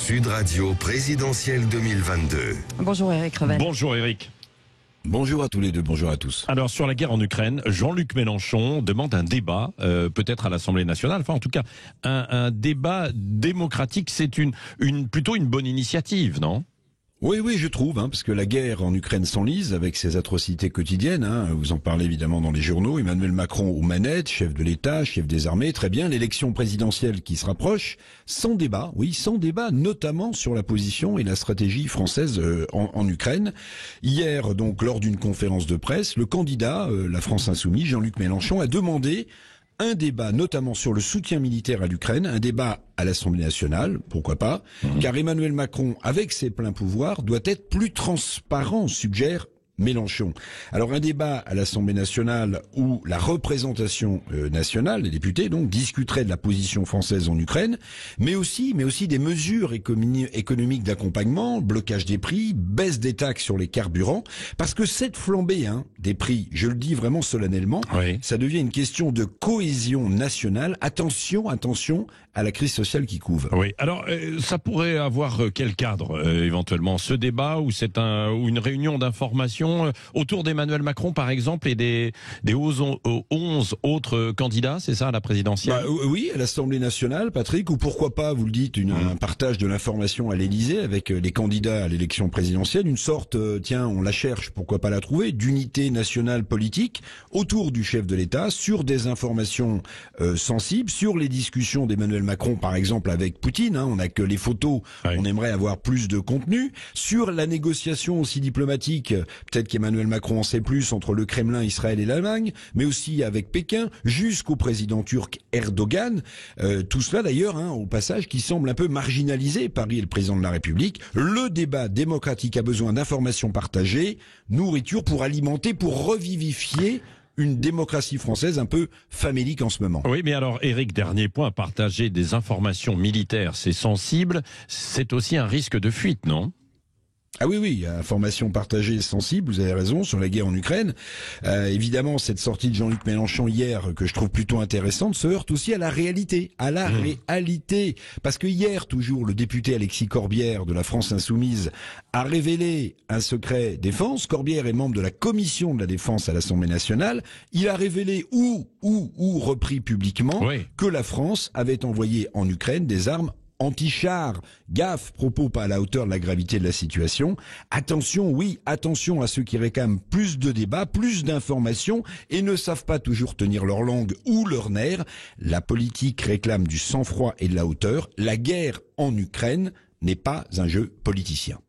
Sud Radio présidentielle 2022. Bonjour Éric Revel. Bonjour Éric. Bonjour à tous les deux, bonjour à tous. Alors sur la guerre en Ukraine, Jean-Luc Mélenchon demande un débat, peut-être à l'Assemblée nationale, enfin en tout cas un débat démocratique, c'est plutôt une bonne initiative, non ? Oui, je trouve, parce que la guerre en Ukraine s'enlise avec ses atrocités quotidiennes. Vous en parlez évidemment dans les journaux. Emmanuel Macron aux manettes, chef de l'État, chef des armées, très bien. L'élection présidentielle qui se rapproche, sans débat, notamment sur la position et la stratégie française en Ukraine. Hier, donc, lors d'une conférence de presse, le candidat, la France Insoumise, Jean-Luc Mélenchon, a demandé un débat notamment sur le soutien militaire à l'Ukraine, un débat à l'Assemblée nationale, pourquoi pas, car Emmanuel Macron, avec ses pleins pouvoirs, doit être plus transparent, suggère Mélenchon. Alors un débat à l'Assemblée nationale où la représentation nationale, les députés donc, discuteraient de la position française en Ukraine, mais aussi des mesures économiques d'accompagnement, blocage des prix, baisse des taxes sur les carburants, parce que cette flambée des prix, je le dis vraiment solennellement, ça devient une question de cohésion nationale. Attention à la crise sociale qui couve. Oui, alors ça pourrait avoir quel cadre éventuellement, ce débat ou une réunion d'information autour d'Emmanuel Macron par exemple et des 11 autres candidats, c'est ça, à la présidentielle? Oui, à l'Assemblée nationale, Patrick, ou pourquoi pas, vous le dites, un partage de l'information à l'Élysée avec les candidats à l'élection présidentielle, une sorte, on la cherche, pourquoi pas la trouver, d'unité nationale politique autour du chef de l'État sur des informations sensibles, sur les discussions d'Emmanuel Macron par exemple avec Poutine, on n'a que les photos, on aimerait avoir plus de contenu, sur la négociation aussi diplomatique. Peut-être qu'Emmanuel Macron en sait plus entre le Kremlin, Israël et l'Allemagne, mais aussi avec Pékin, jusqu'au président turc Erdogan. Tout cela d'ailleurs, au passage, qui semble un peu marginalisé par le président de la République. Le débat démocratique a besoin d'informations partagées, nourriture pour alimenter, pour revivifier une démocratie française un peu famélique en ce moment. Oui, mais alors Éric, dernier point, partager des informations militaires, c'est sensible, c'est aussi un risque de fuite, non ? Ah oui, information partagée sensible, vous avez raison, sur la guerre en Ukraine. Évidemment, cette sortie de Jean-Luc Mélenchon hier, que je trouve plutôt intéressante, se heurte aussi à la réalité. Parce que hier, toujours, le député Alexis Corbière de la France Insoumise a révélé un secret défense. Corbière est membre de la commission de la défense à l'Assemblée nationale. Il a révélé ou repris publiquement que la France avait envoyé en Ukraine des armes anti-char. Gaffe, propos pas à la hauteur de la gravité de la situation. Attention à ceux qui réclament plus de débats, plus d'informations et ne savent pas toujours tenir leur langue ou leur nerf. La politique réclame du sang-froid et de la hauteur. La guerre en Ukraine n'est pas un jeu politicien.